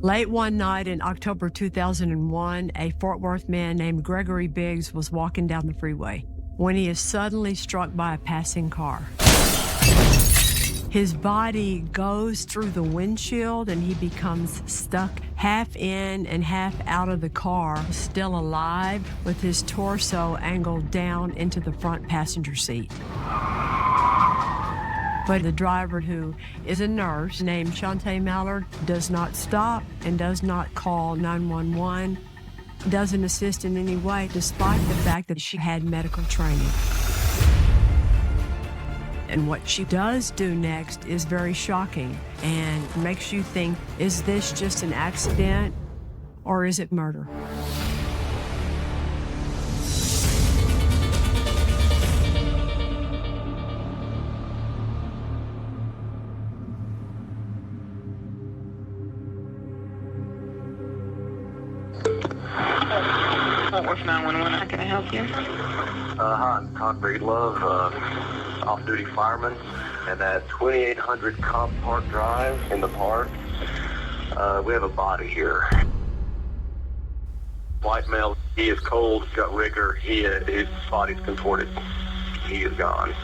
Late one night in October 2001, a Fort Worth man named Gregory Biggs was walking down the freeway when he is suddenly struck by a passing car. His body goes through the windshield and he becomes stuck half in and half out of the car, still alive, with his torso angled down into the front passenger seat. But the driver, who is a nurse named Shantae Mallard, does not stop and does not call 911, doesn't assist in any way, despite the fact that she had medical training. And what she does do next is very shocking and makes you think, is this just an accident or is it murder? Fort Worth 911, how can I help you? Hi, I'm Concrete Love, off-duty fireman, and at 2800 Cobb Park Drive in the park, we have a body here. White male, he is cold, got rigor, his body's contorted. He is gone.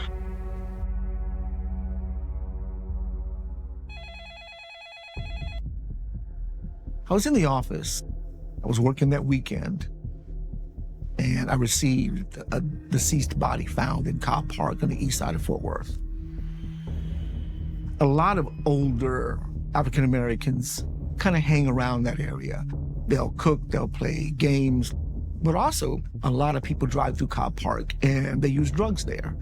I was in the office. I was working that weekend, and I received a deceased body found in Cobb Park on the east side of Fort Worth. A lot of older African Americans kind of hang around that area. They'll cook, they'll play games, but also a lot of people drive through Cobb Park and they use drugs there.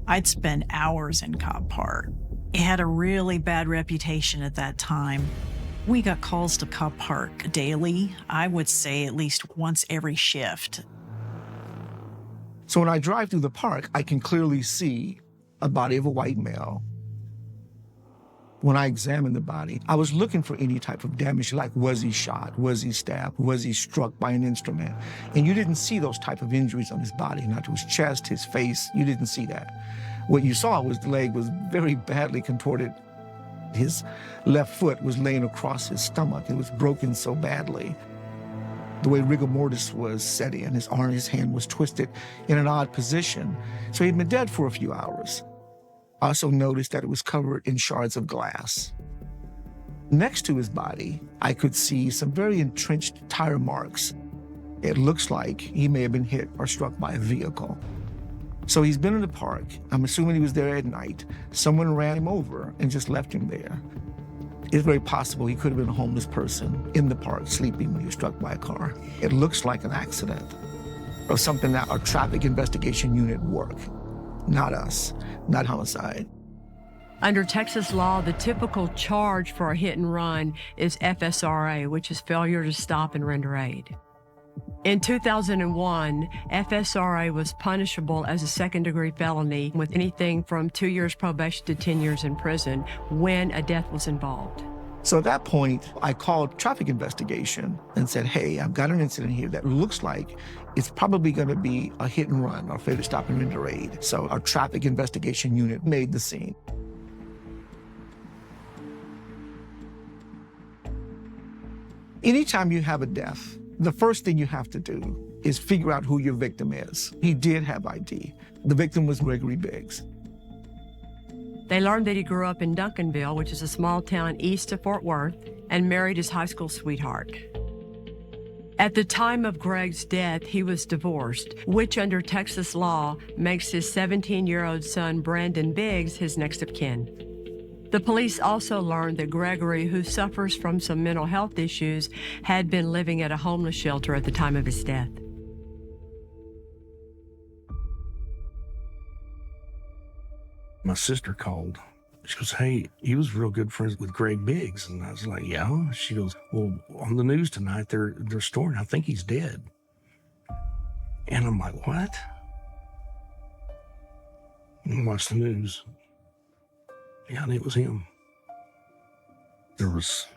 I'd spend hours in Cobb Park. It had a really bad reputation at that time. We got calls to Cobb Park daily. I would say at least once every shift. So when I drive through the park, I can clearly see a body of a white male. When I examined the body, I was looking for any type of damage, like was he shot, was he stabbed, was he struck by an instrument? And you didn't see those type of injuries on his body, not to his chest, his face, you didn't see that. What you saw was the leg was very badly contorted. His left foot was laying across his stomach. It was broken so badly. The way rigor mortis was set in, his arm, his hand was twisted in an odd position. So he'd been dead for a few hours. I also noticed that it was covered in shards of glass. Next to his body, I could see some very entrenched tire marks. It looks like he may have been hit or struck by a vehicle. So he's been in the park. I'm assuming he was there at night. Someone ran him over and just left him there. It's very possible he could have been a homeless person in the park sleeping when he was struck by a car. It looks like an accident or something that our traffic investigation unit work, not us, not homicide. Under Texas law, the typical charge for a hit and run is FSRA, which is failure to stop and render aid. In 2001, FSRA was punishable as a second-degree felony with anything from 2 years probation to 10 years in prison when a death was involved. So at that point, I called traffic investigation and said, hey, I've got an incident here that looks like it's probably going to be a hit and run or failure to stop and render aid. So our traffic investigation unit made the scene. Anytime you have a death, the first thing you have to do is figure out who your victim is. He did have ID. The victim was Gregory Biggs. They learned that he grew up in Duncanville, which is a small town east of Fort Worth, and married his high school sweetheart. At the time of Greg's death, he was divorced, which under Texas law makes his 17-year-old son, Brandon Biggs, his next of kin. The police also learned that Gregory, who suffers from some mental health issues, had been living at a homeless shelter at the time of his death. My sister called. She goes, hey, he was real good friends with Greg Biggs. And I was like, yeah. She goes, well, on the news tonight, they're storing, I think he's dead. And I'm like, what? And watch the news. Yeah, and it was him. There was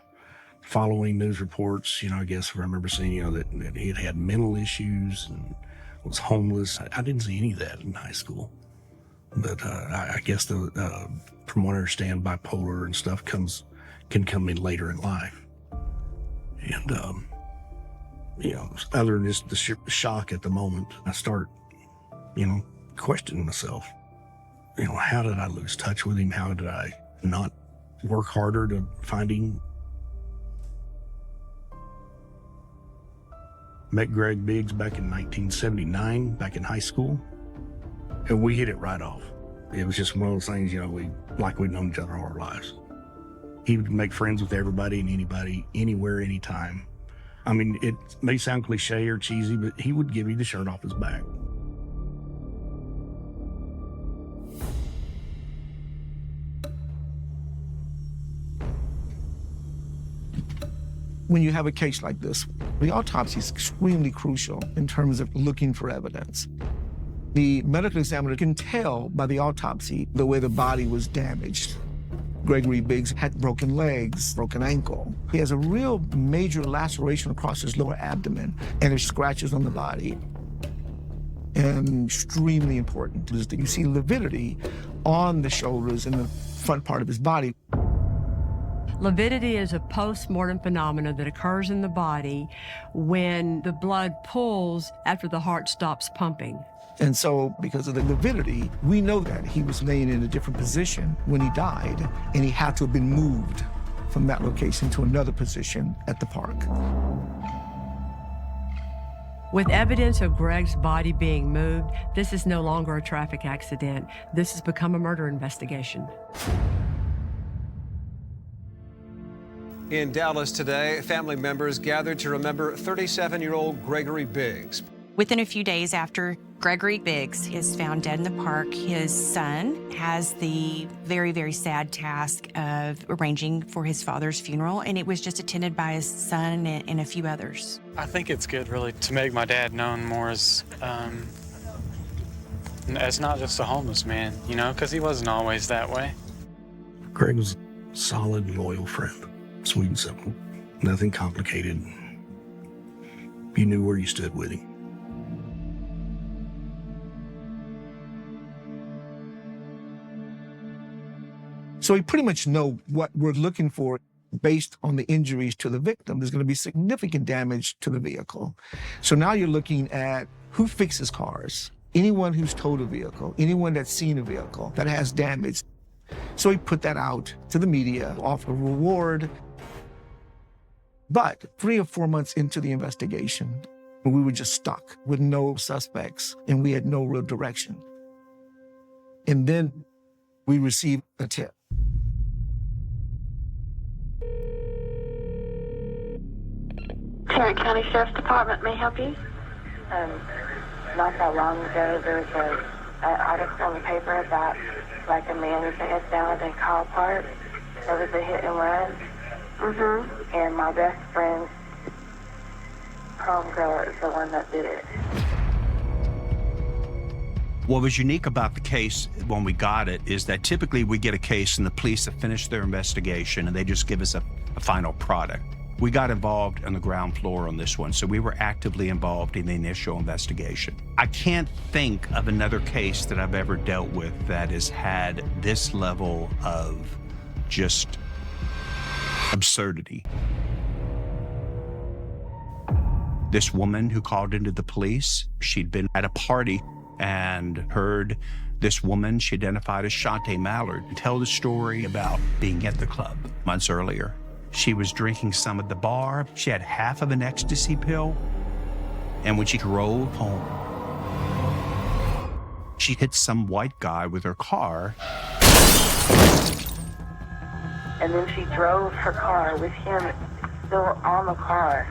following news reports, I guess I remember seeing, that he had mental issues and was homeless. I didn't see any of that in high school. But I guess from what I understand, bipolar and stuff comes can come in later in life. And, other than just the shock at the moment, I start, questioning myself. How did I lose touch with him? How did I not work harder to find him? Met Greg Biggs back in 1979, back in high school, and we hit it right off. It was just one of those things, we'd known each other all our lives. He would make friends with everybody and anybody, anywhere, anytime. I mean, it may sound cliche or cheesy, but he would give you the shirt off his back. When you have a case like this, the autopsy is extremely crucial in terms of looking for evidence. The medical examiner can tell by the autopsy the way the body was damaged. Gregory Biggs had broken legs, broken ankle. He has a real major laceration across his lower abdomen, and there's scratches on the body. And extremely important is that you see lividity on the shoulders and the front part of his body. Lividity is a post-mortem phenomenon that occurs in the body when the blood pools after the heart stops pumping. And so, because of the lividity, we know that he was laying in a different position when he died, and he had to have been moved from that location to another position at the park. With evidence of Greg's body being moved, this is no longer a traffic accident. This has become a murder investigation. In Dallas today, family members gathered to remember 37-year-old Gregory Biggs. Within a few days after Gregory Biggs is found dead in the park, his son has the very, very sad task of arranging for his father's funeral, and it was just attended by his son and a few others. I think it's good, really, to make my dad known more as not just a homeless man, because he wasn't always that way. Greg was a solid, loyal friend. Sweet and simple. Nothing complicated. You knew where you stood with him. So we pretty much know what we're looking for based on the injuries to the victim. There's going to be significant damage to the vehicle. So now you're looking at who fixes cars, anyone who's towed a vehicle, anyone that's seen a vehicle that has damage. So we put that out to the media, offer a reward. But 3 or 4 months into the investigation, we were just stuck with no suspects, and we had no real direction. And then we received a tip. Terry County Sheriff's Department, may I help you? Not that long ago, there was an article in the paper about a man with a head down in Kyle Park. There was a hit and run. And my best friend's homegirl is the one that did it. What was unique about the case when we got it is that typically we get a case and the police have finished their investigation and they just give us a final product. We got involved on the ground floor on this one, so we were actively involved in the initial investigation. I can't think of another case that I've ever dealt with that has had this level of just absurdity. This woman who called into the police, she'd been at a party and heard this woman she identified as Shantae Mallard tell the story about being at the club months earlier. She was drinking some at the bar. She had half of an ecstasy pill. And when she drove home, she hit some white guy with her car. And then she drove her car with him still on the car.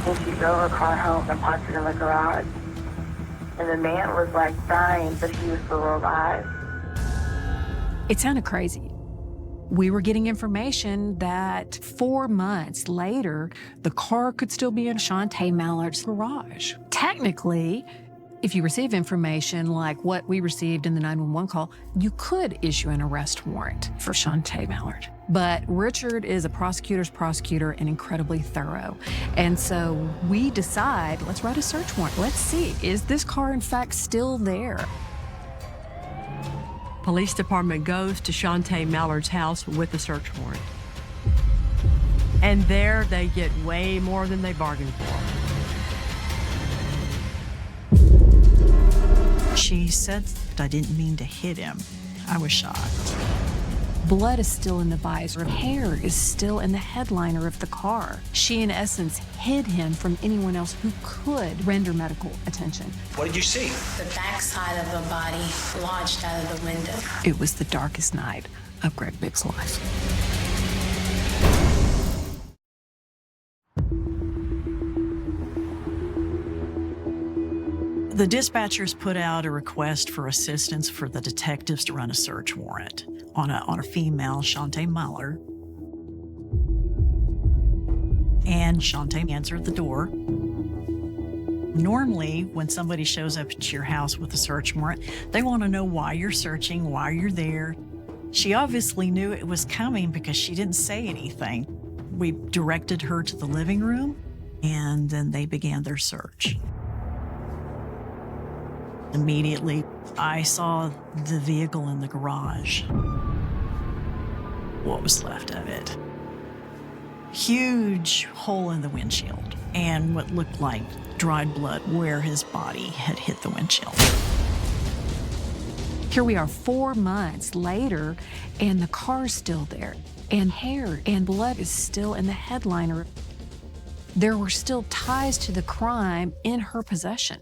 And she drove her car home and parked it in the garage. And the man was dying, but he was still alive. It sounded crazy. We were getting information that 4 months later, the car could still be in Shantae Mallard's garage. Technically, if you receive information like what we received in the 911 call, you could issue an arrest warrant for Shantae Mallard. But Richard is a prosecutor's prosecutor and incredibly thorough. And so we decide, let's write a search warrant. Let's see, is this car in fact still there? police department goes to Shantae Mallard's house with a search warrant. And there they get way more than they bargained for. She said, I didn't mean to hit him. I was shocked. Blood is still in the visor. Hair is still in the headliner of the car. She, in essence, hid him from anyone else who could render medical attention. What did you see? The backside of a body launched out of the window. It was the darkest night of Greg Bigg's life. The dispatchers put out a request for assistance for the detectives to run a search warrant on a female, Shantae Mallard. And Shantae answered the door. Normally, when somebody shows up at your house with a search warrant, they want to know why you're searching, why you're there. She obviously knew it was coming because she didn't say anything. We directed her to the living room, and then they began their search. Immediately, I saw the vehicle in the garage. What was left of it. Huge hole in the windshield and what looked like dried blood where his body had hit the windshield. Here we are 4 months later, and the car's still there, and hair and blood is still in the headliner. There were still ties to the crime in her possession.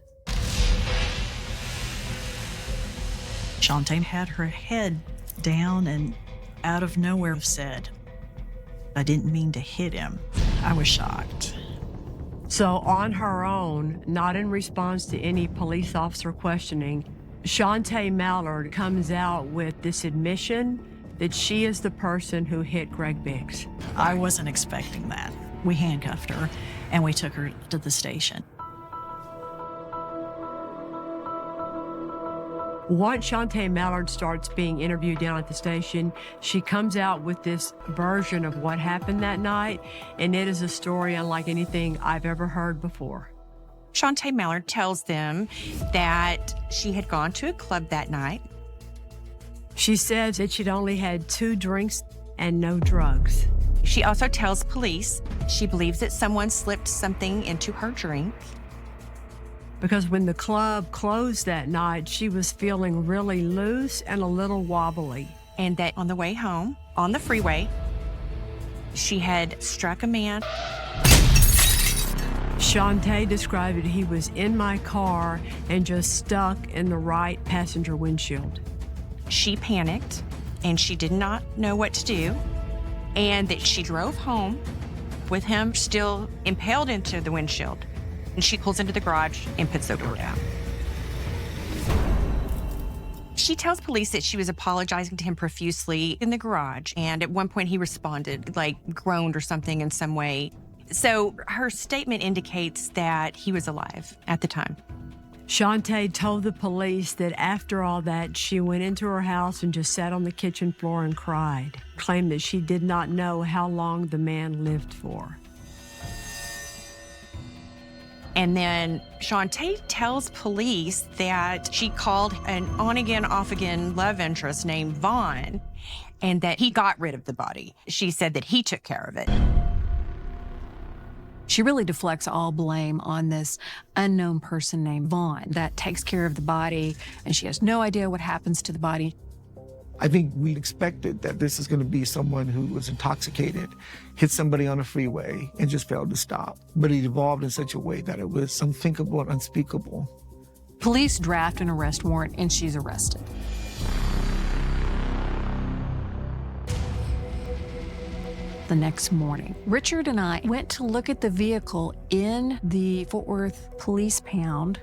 Shantae had her head down and out of nowhere said, I didn't mean to hit him. I was shocked. So on her own, not in response to any police officer questioning, Shantae Mallard comes out with this admission that she is the person who hit Greg Biggs. I wasn't expecting that. We handcuffed her and we took her to the station. Once Shantae Mallard starts being interviewed down at the station, she comes out with this version of what happened that night, and it is a story unlike anything I've ever heard before. Shantae Mallard tells them that she had gone to a club that night. She says that she'd only had 2 drinks and no drugs. She also tells police she believes that someone slipped something into her drink. Because when the club closed that night, she was feeling really loose and a little wobbly. And that on the way home, on the freeway, she had struck a man. Shantae described it, he was in my car and just stuck in the right passenger windshield. She panicked and she did not know what to do, and that she drove home with him still impaled into the windshield. And she pulls into the garage and puts the door down. She tells police that she was apologizing to him profusely in the garage, and at one point he responded, like groaned or something in some way. So her statement indicates that he was alive at the time. Shantae told the police that after all that, she went into her house and just sat on the kitchen floor and cried, claimed that she did not know how long the man lived for. And then Shantae tells police that she called an on-again, off-again love interest named Vaughn, and that he got rid of the body. She said that he took care of it. She really deflects all blame on this unknown person named Vaughn that takes care of the body, and she has no idea what happens to the body. I think we expected that this is going to be someone who was intoxicated, hit somebody on a freeway, and just failed to stop. But it evolved in such a way that it was unthinkable and unspeakable. Police draft an arrest warrant, and she's arrested. The next morning, Richard and I went to look at the vehicle in the Fort Worth Police Pound.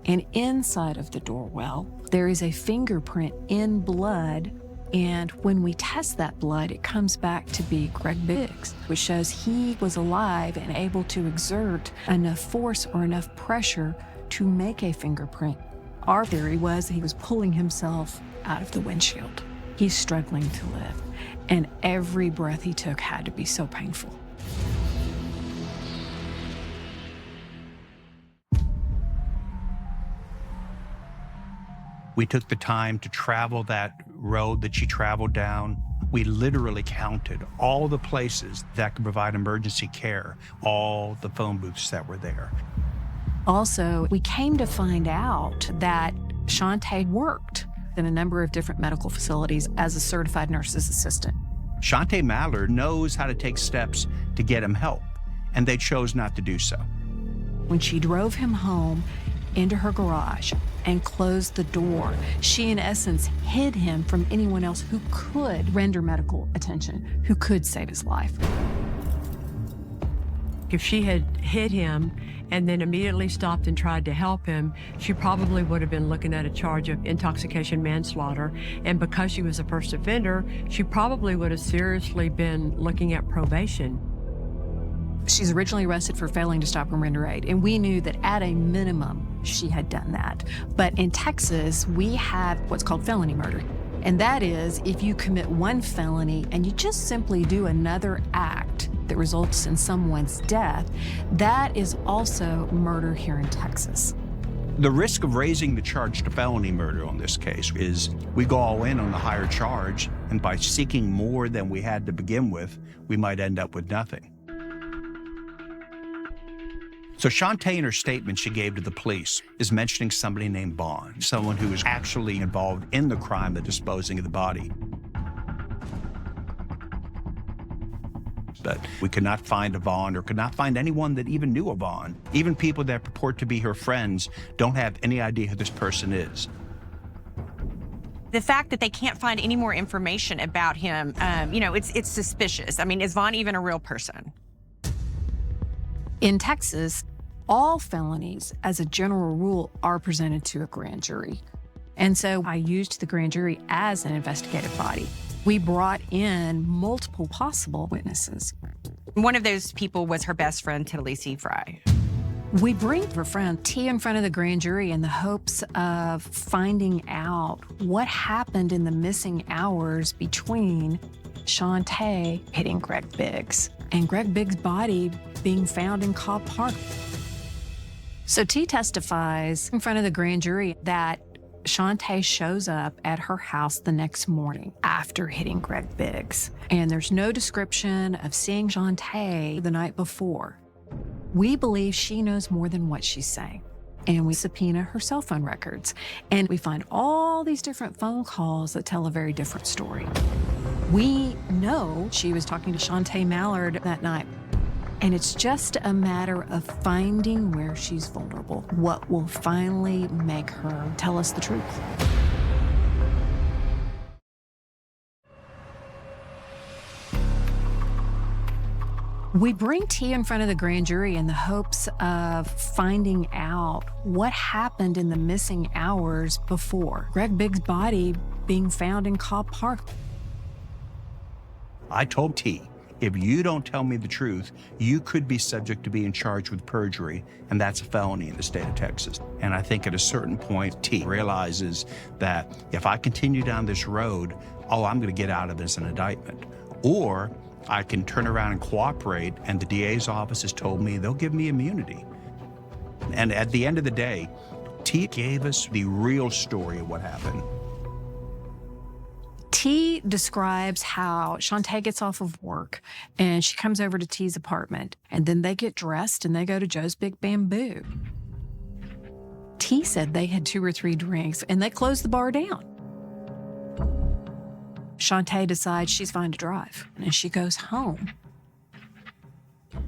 And inside of the door well, there is a fingerprint in blood. And when we test that blood, it comes back to be Greg Biggs, which shows he was alive and able to exert enough force or enough pressure to make a fingerprint. Our theory was that he was pulling himself out of the windshield. He's struggling to live. And every breath he took had to be so painful. We took the time to travel that road that she traveled down. We literally counted all the places that could provide emergency care, all the phone booths that were there. Also, we came to find out that Shantae worked in a number of different medical facilities as a certified nurse's assistant. Shantae Mallard knows how to take steps to get him help, and they chose not to do so. When she drove him home into her garage and closed the door, she in essence hid him from anyone else who could render medical attention, who could save his life. If she had hit him and then immediately stopped and tried to help him, she probably would have been looking at a charge of intoxication manslaughter. And because she was a first offender, she probably would have seriously been looking at probation. She's originally arrested for failing to stop and render aid, and we knew that at a minimum she had done that. But in Texas, we have what's called felony murder. And that is if you commit one felony and you just simply do another act that results in someone's death, that is also murder here in Texas. The risk of raising the charge to felony murder on this case is we go all in on the higher charge, and by seeking more than we had to begin with, we might end up with nothing. So Shantae, in her statement she gave to the police, is mentioning somebody named Vaughn, someone who was actually involved in the crime of disposing of the body. But we could not find a Vaughn, or could not find anyone that even knew a Vaughn. Even people that purport to be her friends don't have any idea who this person is. The fact that they can't find any more information about him, it's suspicious. I mean, is Vaughn even a real person? In Texas, all felonies, as a general rule, are presented to a grand jury. And so I used the grand jury as an investigative body. We brought in multiple possible witnesses. One of those people was her best friend, Talisi Fry. We bring her friend T in front of the grand jury in the hopes of finding out what happened in the missing hours between Shantae hitting Greg Biggs and Greg Biggs' body being found in Cobb Park. So T testifies in front of the grand jury that Shantae shows up at her house the next morning after hitting Greg Biggs. And there's no description of seeing Shantae the night before. We believe she knows more than what she's saying. And we subpoena her cell phone records. And we find all these different phone calls that tell a very different story. We know she was talking to Shantae Mallard that night. And it's just a matter of finding where she's vulnerable, what will finally make her tell us the truth. We bring T in front of the grand jury in the hopes of finding out what happened in the missing hours before Greg Biggs' body being found in Cobb Park. I told T, if you don't tell me the truth, you could be subject to being charged with perjury, and that's a felony in the state of Texas. And I think at a certain point, T realizes that if I continue down this road, all I'm going to get out of it is an indictment. Or I can turn around and cooperate, and the DA's office has told me they'll give me immunity. And at the end of the day, T gave us the real story of what happened. T describes how Shantae gets off of work and she comes over to T's apartment, and then they get dressed and they go to Joe's Big Bamboo. T said they had 2 or 3 drinks and they closed the bar down. Shantae decides she's fine to drive and she goes home.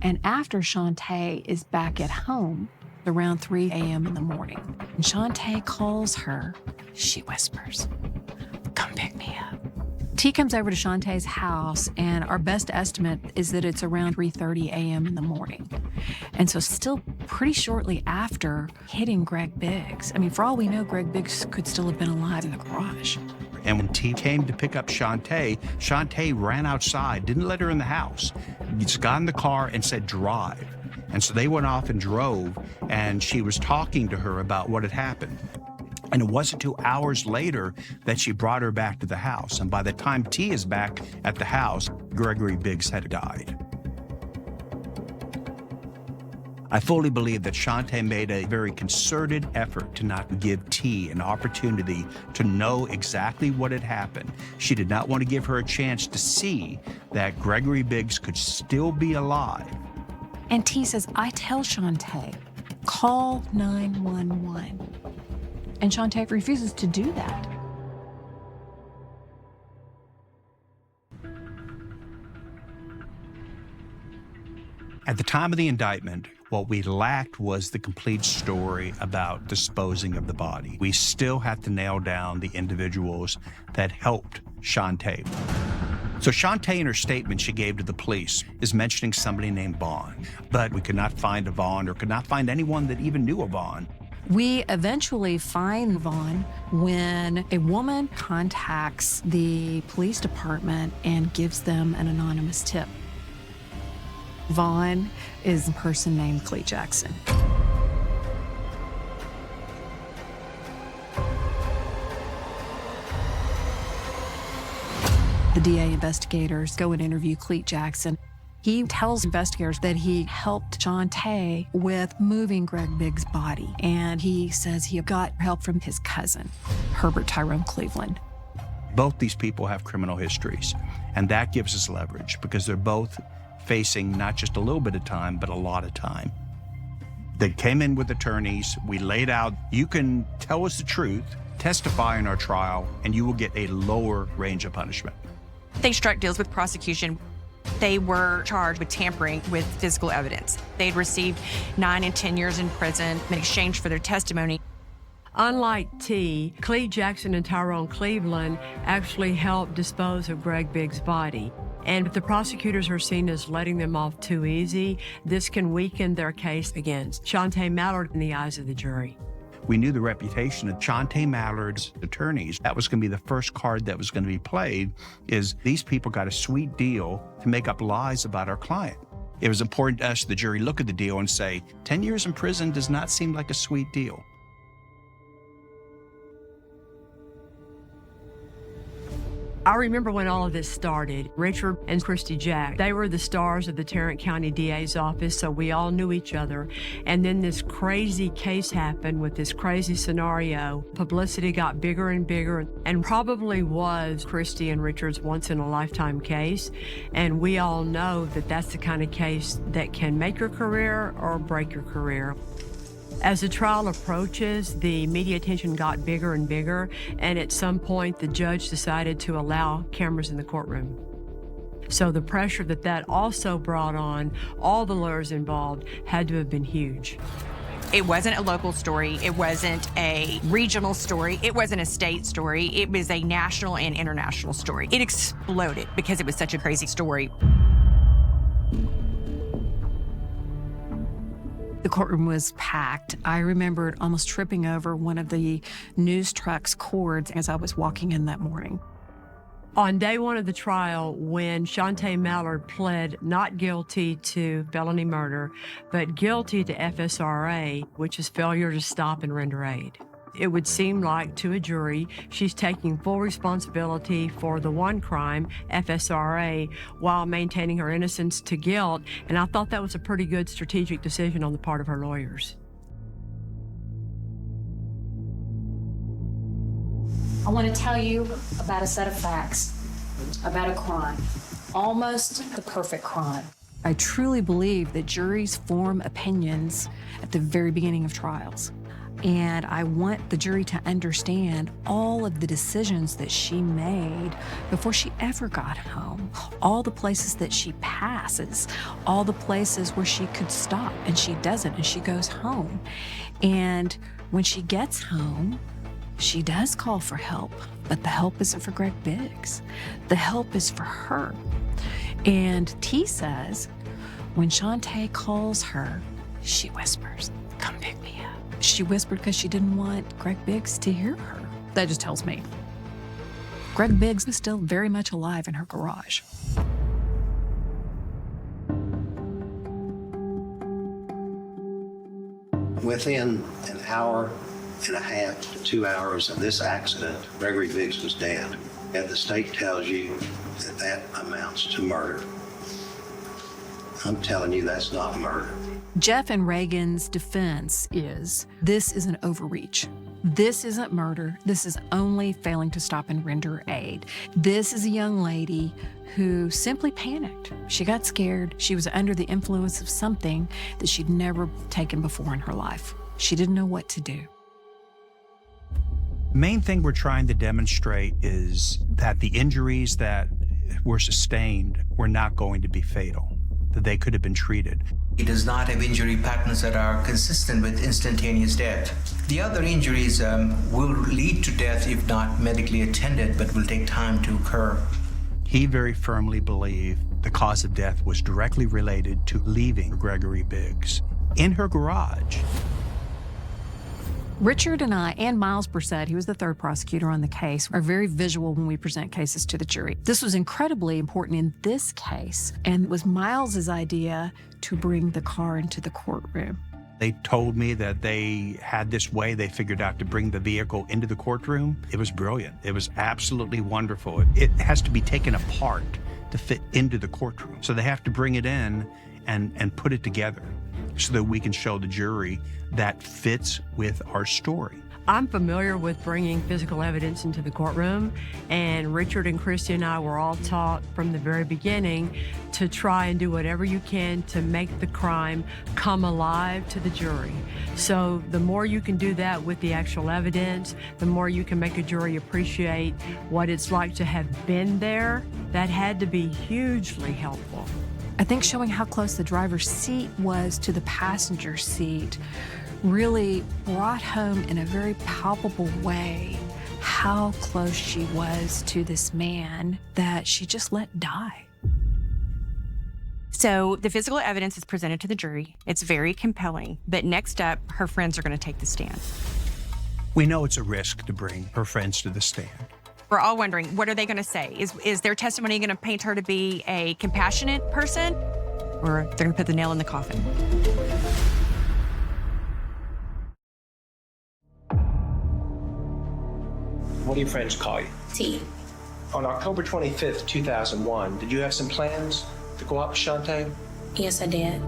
And after Shantae is back at home around 3 a.m. in the morning, and Shantae calls her, she whispers, "Come pick me up." T comes over to Shantae's house, and our best estimate is that it's around 3:30 a.m. in the morning. And so still pretty shortly after hitting Greg Biggs. I mean, for all we know, Greg Biggs could still have been alive in the garage. And when T came to pick up Shantae, Shantae ran outside, didn't let her in the house. He just got in the car and said, "Drive." And so they went off and drove, and she was talking to her about what had happened. And it wasn't 2 hours later that she brought her back to the house. And by the time T is back at the house, Gregory Biggs had died. I fully believe that Shantae made a very concerted effort to not give T an opportunity to know exactly what had happened. She did not want to give her a chance to see that Gregory Biggs could still be alive. And T says, I tell Shantae, call 911. And Shantae refuses to do that. At the time of the indictment, what we lacked was the complete story about disposing of the body. We still have to nail down the individuals that helped Shantae. So Shantae, in her statement she gave to the police, is mentioning somebody named Vaughn, but we could not find a Vaughn or could not find anyone that even knew a Vaughn. We eventually find Vaughn when a woman contacts the police department and gives them an anonymous tip. Vaughn is a person named Clee Jackson. The DA investigators go and interview Clee Jackson. He tells investigators that he helped Shantae with moving Greg Biggs' body, and he says he got help from his cousin, Herbert Tyrone Cleveland. Both these people have criminal histories, and that gives us leverage because they're both facing not just a little bit of time, but a lot of time. They came in with attorneys. We laid out, you can tell us the truth, testify in our trial, and you will get a lower range of punishment. They struck deals with prosecution. They were charged with tampering with physical evidence. They'd received 9 and 10 years in prison in exchange for their testimony. Unlike T, Clee Jackson and Tyrone Cleveland actually helped dispose of Greg Biggs' body. And if the prosecutors are seen as letting them off too easy, this can weaken their case against Shantae Mallard in the eyes of the jury. We knew the reputation of Shantae Mallard's attorneys. That was going to be the first card that was going to be played, is these people got a sweet deal to make up lies about our client. It was important to us, the jury, look at the deal and say, 10 years in prison does not seem like a sweet deal. I remember when all of this started. Richard and Christy Jack, they were the stars of the Tarrant County DA's office, so we all knew each other. And then this crazy case happened with this crazy scenario. Publicity got bigger and bigger, and probably was Christy and Richard's once-in-a-lifetime case. And we all know that that's the kind of case that can make your career or break your career. As the trial approaches, the media attention got bigger and bigger, and at some point the judge decided to allow cameras in the courtroom. So the pressure that also brought on all the lawyers involved had to have been huge. It wasn't a local story. It wasn't a regional story. It wasn't a state story. It was a national and international story. It exploded because it was such a crazy story. The courtroom was packed. I remembered almost tripping over one of the news truck's cords as I was walking in that morning. On day one of the trial, when Shantae Mallard pled not guilty to felony murder, but guilty to FSRA, which is failure to stop and render aid. It would seem like to a jury, she's taking full responsibility for the one crime, FSRA, while maintaining her innocence to guilt, and I thought that was a pretty good strategic decision on the part of her lawyers. I want to tell you about a set of facts, about a crime, almost the perfect crime. I truly believe that juries form opinions at the very beginning of trials. And I want the jury to understand all of the decisions that she made before she ever got home, all the places that she passes, all the places where she could stop and she doesn't, and she goes home. And when she gets home, she does call for help, but the help isn't for Greg Biggs. The help is for her. And T says, when Shantae calls her, she whispers, "Come pick me up." She whispered because she didn't want Greg Biggs to hear her. That just tells me. Greg Biggs was still very much alive in her garage. Within an hour and a half to 2 hours of this accident, Gregory Biggs was dead. And the state tells you that that amounts to murder. I'm telling you that's not murder. Jeff and Reagan's defense is this is an overreach. This isn't murder. This is only failing to stop and render aid. This is a young lady who simply panicked. She got scared. She was under the influence of something that she'd never taken before in her life. She didn't know what to do. The main thing we're trying to demonstrate is that the injuries that were sustained were not going to be fatal, that they could have been treated. He does not have injury patterns that are consistent with instantaneous death. The other injuries will lead to death if not medically attended, but will take time to occur. He very firmly believed the cause of death was directly related to leaving Gregory Biggs in her garage. Richard and I, and Miles Brissett, he was the third prosecutor on the case, are very visual when we present cases to the jury. This was incredibly important in this case, and it was Miles's idea to bring the car into the courtroom. They told me that they had this way they figured out to bring the vehicle into the courtroom. It was brilliant. It was absolutely wonderful. It has to be taken apart to fit into the courtroom. So they have to bring it in and put it together so that we can show the jury that fits with our story. I'm familiar with bringing physical evidence into the courtroom, and Richard and Christy and I were all taught from the very beginning to try and do whatever you can to make the crime come alive to the jury. So the more you can do that with the actual evidence, the more you can make a jury appreciate what it's like to have been there. That had to be hugely helpful. I think showing how close the driver's seat was to the passenger seat really brought home in a very palpable way how close she was to this man that she just let die. So the physical evidence is presented to the jury. It's very compelling. But next up, her friends are going to take the stand. We know it's a risk to bring her friends to the stand. We're all wondering, what are they going to say? Is their testimony going to paint her to be a compassionate person? Or they're going to put the nail in the coffin? What do your friends call you? T. On October 25th, 2001, did you have some plans to go out with Shantae? Yes, I did.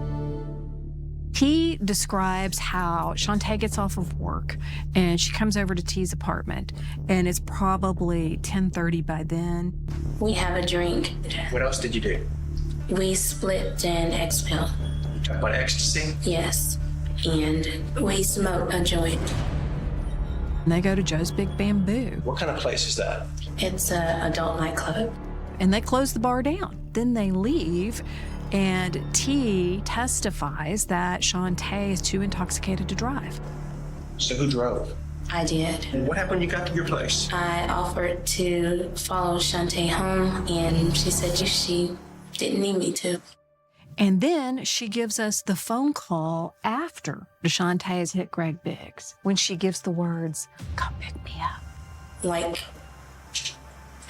He describes how Shantae gets off of work and she comes over to T's apartment, and it's probably 10:30 by then. We have a drink. What else did you do? We split an X pill. What, ecstasy? Yes. And we smoked a joint. And they go to Joe's Big Bamboo. What kind of place is that? It's an adult nightclub. And they close the bar down. Then they leave, and T testifies that Shantae is too intoxicated to drive. So who drove? I did. And what happened when you got to your place? I offered to follow Shantae home, and she said she didn't need me to. And then she gives us the phone call after Shantae has hit Greg Biggs, when she gives the words, "Come pick me up." Like,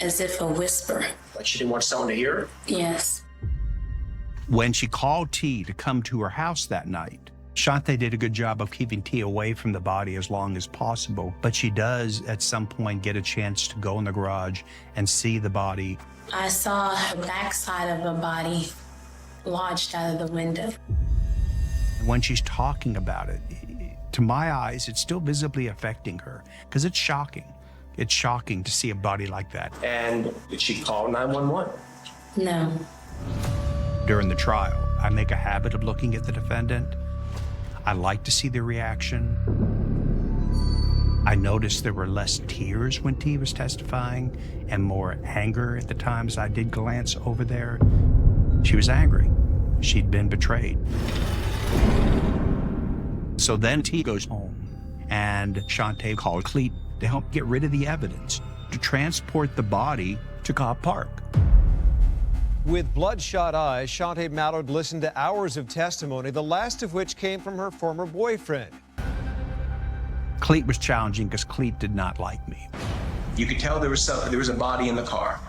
as if a whisper. Like she didn't want someone to hear her? Yes. When she called T to come to her house that night, Shantae did a good job of keeping T away from the body as long as possible, but she does at some point get a chance to go in the garage and see the body. I saw the backside of a body lodged out of the window. When she's talking about it, to my eyes, it's still visibly affecting her because it's shocking. It's shocking to see a body like that. And did she call 911? No. During the trial, I make a habit of looking at the defendant. I like to see the reaction. I noticed there were less tears when T was testifying and more anger at the times I did glance over there. She was angry. She'd been betrayed. So then T goes home, and Shantae called Cleet to help get rid of the evidence, to transport the body to Cobb Park. With bloodshot eyes, Shantae Mallard listened to hours of testimony, the last of which came from her former boyfriend. Cleet was challenging because Cleet did not like me. You could tell there was a body in the car.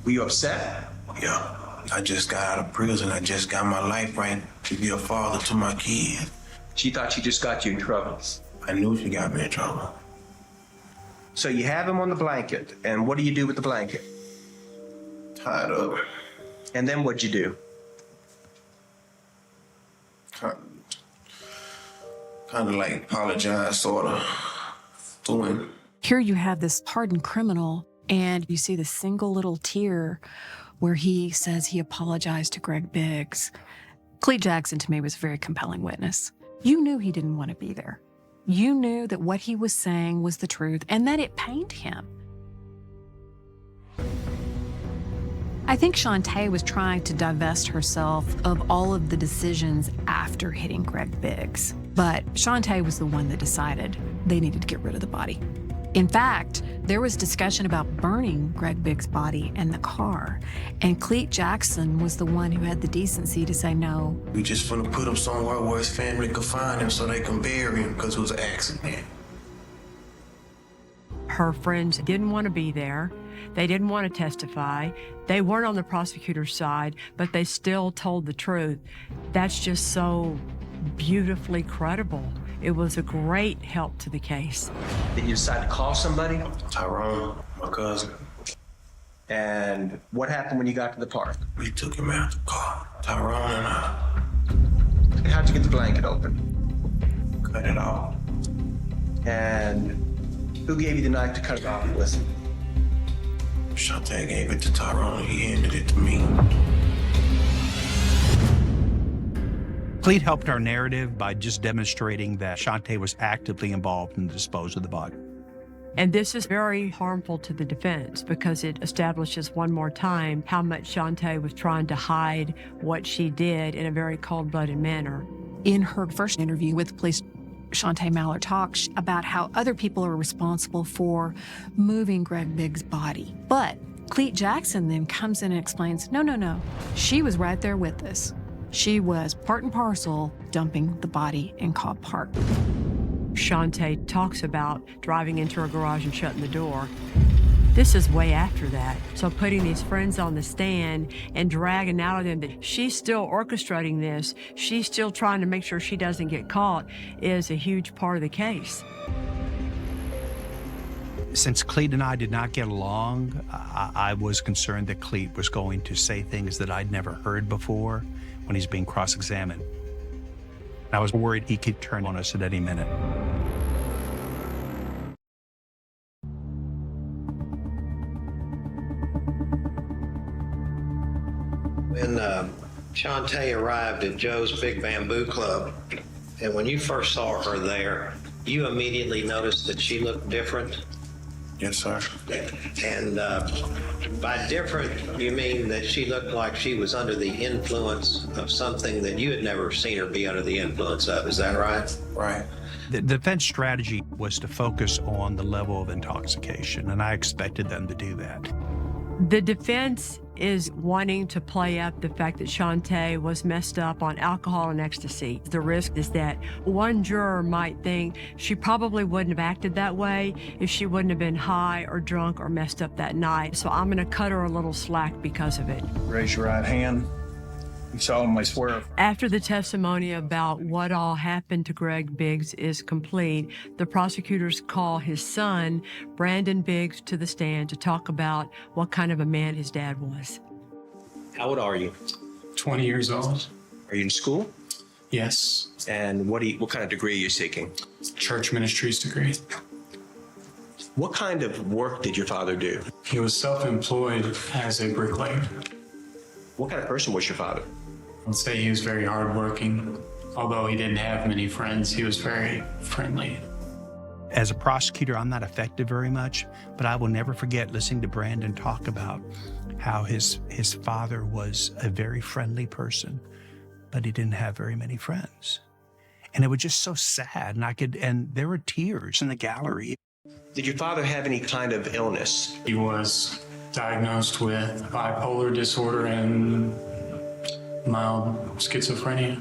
Were you upset? Yeah. I just got out of prison. I just got my life right to be a father to my kids. She thought she just got you in trouble. I knew she got me in trouble. So you have him on the blanket, and what do you do with the blanket? Tied up. And then what'd you do? kind of like apologize, sort of, to him. Here you have this hardened criminal, and you see the single little tear where he says he apologized to Greg Biggs. Clete Jackson, to me, was a very compelling witness. You knew he didn't want to be there. You knew that what he was saying was the truth and that it pained him. I think Shantae was trying to divest herself of all of the decisions after hitting Greg Biggs. But Shantae was the one that decided they needed to get rid of the body. In fact, there was discussion about burning Greg Biggs' body and the car. And Clete Jackson was the one who had the decency to say no. We just finna put him somewhere where his family can find him so they can bury him because it was an accident. Her friends didn't want to be there. They didn't want to testify. They weren't on the prosecutor's side, but they still told the truth. That's just so beautifully credible. It was a great help to the case. Did you decide to call somebody? Tyrone, my cousin. And what happened when you got to the park? We took him out the car, Tyrone and I. How'd you get the blanket open? Cut it off. And who gave you the knife to cut it off with? Shantae gave it to Tyrone and he handed it to me. Clete helped our narrative by just demonstrating that Shantae was actively involved in the disposal of the body. And this is very harmful to the defense because it establishes one more time how much Shantae was trying to hide what she did in a very cold-blooded manner. In her first interview with the police, Shantae Mallard talks about how other people are responsible for moving Greg Biggs' body. But Clete Jackson then comes in and explains, no, she was right there with us. She was part and parcel dumping the body in Cobb Park. Shantae talks about driving into her garage and shutting the door. This is way after that. So putting these friends on the stand and dragging out of them that she's still orchestrating this, she's still trying to make sure she doesn't get caught, is a huge part of the case. Since Clete and I did not get along, I was concerned that Clete was going to say things that I'd never heard before when he's being cross-examined. I was worried he could turn on us at any minute. When Shantae arrived at Joe's Big Bamboo Club, and when you first saw her there, you immediately noticed that she looked different? Yes, sir. And by different, you mean that she looked like she was under the influence of something that you had never seen her be under the influence of, is that right? Right. The defense strategy was to focus on the level of intoxication, and I expected them to do that. The defense is wanting to play up the fact that Shantae was messed up on alcohol and ecstasy. The risk is that one juror might think she probably wouldn't have acted that way if she wouldn't have been high or drunk or messed up that night. So I'm going to cut her a little slack because of it. Raise your right hand. You solemnly swear. After the testimony about what all happened to Greg Biggs is complete, the prosecutors call his son, Brandon Biggs, to the stand to talk about what kind of a man his dad was. How old are you? 20 years old. Are you in school? Yes. And what kind of degree are you seeking? Church ministries degree. What kind of work did your father do? He was self-employed as a bricklayer. What kind of person was your father? I'd say he was very hardworking. Although he didn't have many friends, he was very friendly. As a prosecutor, I'm not affected very much, but I will never forget listening to Brandon talk about how his father was a very friendly person, but he didn't have very many friends. And it was just so sad, and there were tears in the gallery. Did your father have any kind of illness? He was diagnosed with bipolar disorder and mild schizophrenia.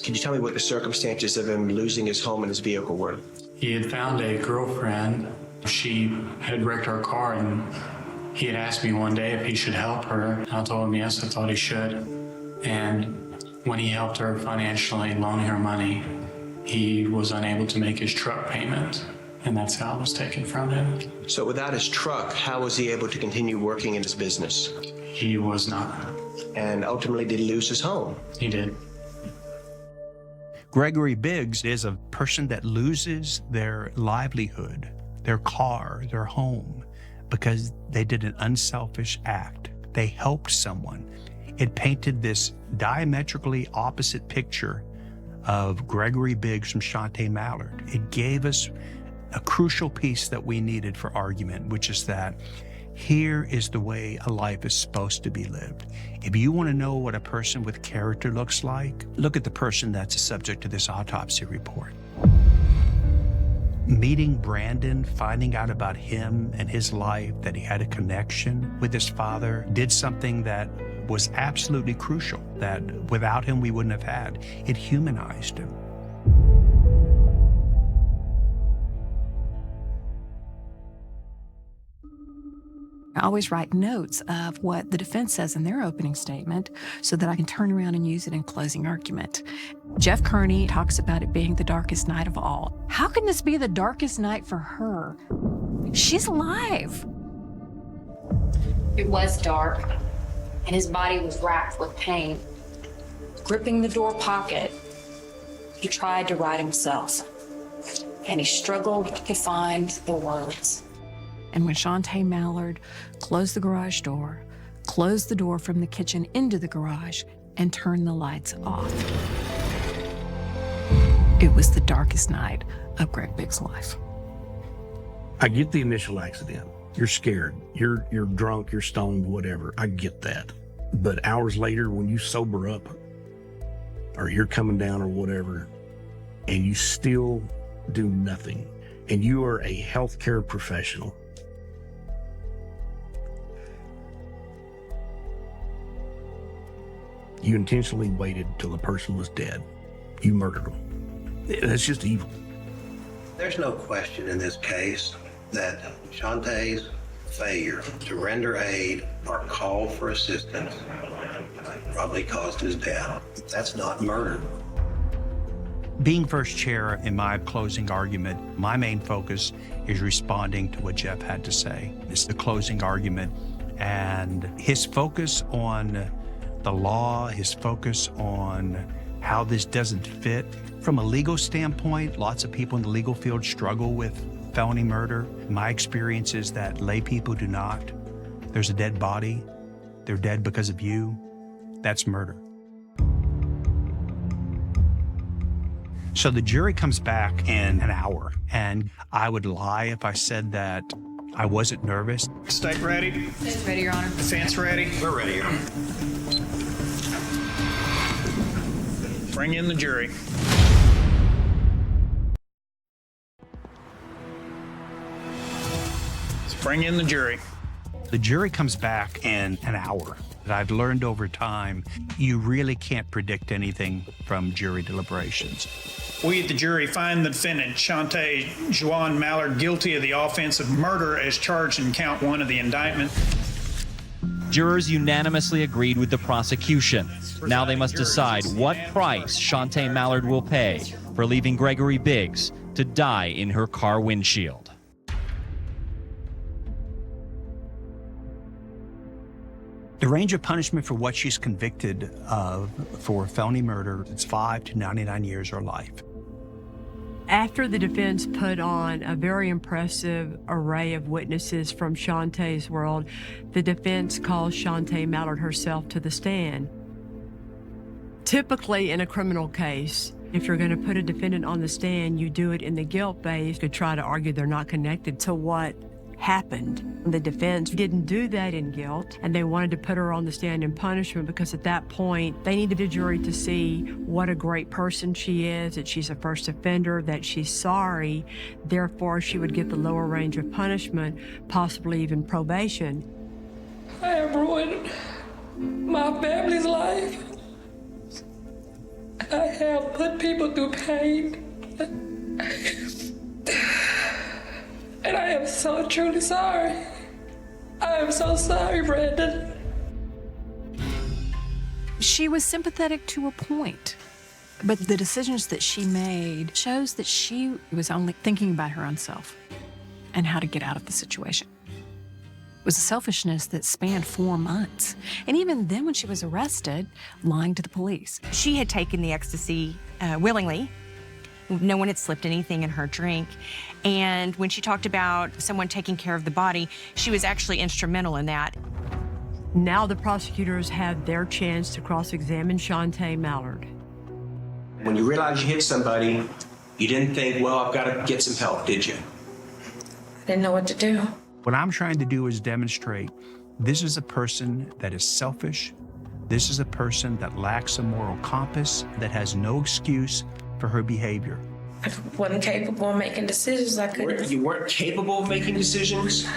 Can you tell me what the circumstances of him losing his home and his vehicle were? He had found a girlfriend. She had wrecked our car, and he had asked me one day if he should help her. I told him yes, I thought he should. And when he helped her financially, loaning her money, he was unable to make his truck payment, and that's how it was taken from him. So without his truck, how was he able to continue working in his business? He was not. And ultimately, did he lose his home? He did. Gregory Biggs is a person that loses their livelihood, their car, their home, because they did an unselfish act. They helped someone. It painted this diametrically opposite picture of Gregory Biggs from Shantae Mallard. It gave us a crucial piece that we needed for argument, which is that here is the way a life is supposed to be lived. If you want to know what a person with character looks like, look at the person that's the subject of this autopsy report. Meeting Brandon, finding out about him and his life, that he had a connection with his father, did something that was absolutely crucial, that without him we wouldn't have had. It humanized him. I always write notes of what the defense says in their opening statement so that I can turn around and use it in closing argument. Jeff Kearney talks about it being the darkest night of all. How can this be the darkest night for her? She's alive. It was dark, and his body was racked with pain. Gripping the door pocket, he tried to right himself, and he struggled to find the words. And when Shantae Mallard closed the garage door, closed the door from the kitchen into the garage, and turned the lights off, it was the darkest night of Greg Biggs' life. I get the initial accident. You're scared. You're drunk, you're stoned, whatever. I get that. But hours later, when you sober up, or you're coming down or whatever, and you still do nothing, and you are a healthcare professional, you intentionally waited till the person was dead. You murdered them. That's just evil. There's no question in this case that Shantae's failure to render aid or call for assistance probably caused his death. That's not murder. Being first chair in my closing argument, my main focus is responding to what Jeff had to say. It's the closing argument, and his focus on the law, his focus on how this doesn't fit. From a legal standpoint, lots of people in the legal field struggle with felony murder. My experience is that lay people do not. There's a dead body. They're dead because of you. That's murder. So the jury comes back in an hour, and I would lie if I said that I wasn't nervous. State ready? State's ready, Your Honor. Defense ready? We're ready, Your Honor. Bring in the jury. Let's bring in the jury. The jury comes back in an hour. I've learned over time, you really can't predict anything from jury deliberations. We at the jury find the defendant, Shantae Juan Mallard, guilty of the offense of murder as charged in count 1 of the indictment. Jurors unanimously agreed with the prosecution. Now they must decide what price Shantae Mallard will pay for leaving Gregory Biggs to die in her car windshield. The range of punishment for what she's convicted of for felony murder is 5 to 99 years or life. After the defense put on a very impressive array of witnesses from Shantae's world, the defense calls Shantae Mallard herself to the stand. Typically in a criminal case, if you're going to put a defendant on the stand, you do it in the guilt phase to try to argue they're not connected to what happened. The defense didn't do that in guilt, and they wanted to put her on the stand in punishment because at that point, they needed a jury to see what a great person she is, that she's a first offender, that she's sorry, therefore she would get the lower range of punishment, possibly even probation. I have ruined my family's life. I have put people through pain. And I am so truly sorry. I am so sorry, Brandon. She was sympathetic to a point, but the decisions that she made shows that she was only thinking about her own self and how to get out of the situation. It was a selfishness that spanned 4 months. And even then, when she was arrested, lying to the police. She had taken the ecstasy willingly. No one had slipped anything in her drink. And when she talked about someone taking care of the body, she was actually instrumental in that. Now the prosecutors had their chance to cross-examine Shantae Mallard. When you realized you hit somebody, you didn't think, well, I've got to get some help, did you? I didn't know what to do. What I'm trying to do is demonstrate this is a person that is selfish. This is a person that lacks a moral compass, that has no excuse for her behavior. I wasn't capable of making decisions. You weren't capable of making decisions?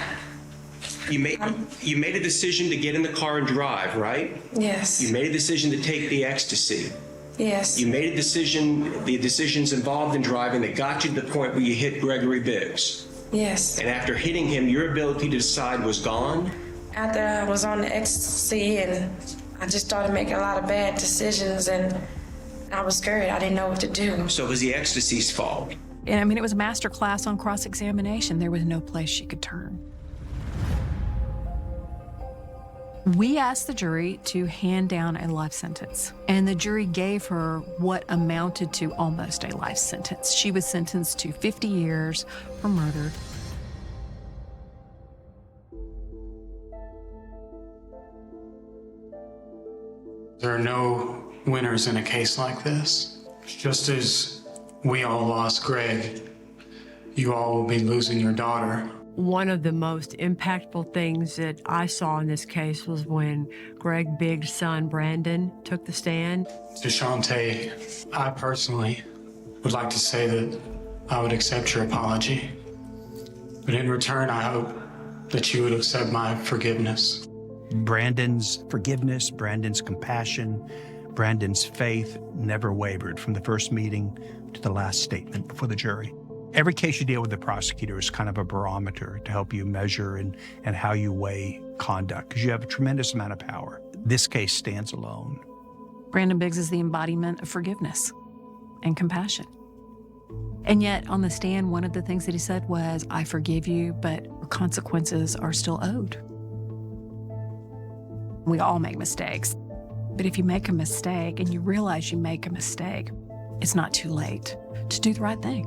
You made a decision to get in the car and drive, right? Yes. You made a decision to take the ecstasy. Yes. You made a decision, the decisions involved in driving that got you to the point where you hit Gregory Biggs. Yes. And after hitting him, your ability to decide was gone? After I was on the ecstasy and I just started making a lot of bad decisions and I was scared. I didn't know what to do. So it was the ecstasy's fault? And I mean, it was a master class on cross-examination. There was no place she could turn. We asked the jury to hand down a life sentence, and the jury gave her what amounted to almost a life sentence. She was sentenced to 50 years for murder. There are no winners in a case like this. Just as we all lost Greg, you all will be losing your daughter. One of the most impactful things that I saw in this case was when Greg Biggs' son, Brandon, took the stand. To Shantae, I personally would like to say that I would accept your apology. But in return, I hope that you would accept my forgiveness. Brandon's forgiveness, Brandon's compassion, Brandon's faith never wavered from the first meeting to the last statement before the jury. Every case you deal with the prosecutor is kind of a barometer to help you measure and how you weigh conduct, because you have a tremendous amount of power. This case stands alone. Brandon Biggs is the embodiment of forgiveness and compassion. And yet, on the stand, one of the things that he said was, I forgive you, but consequences are still owed. We all make mistakes. But if you make a mistake and you realize you make a mistake, it's not too late to do the right thing.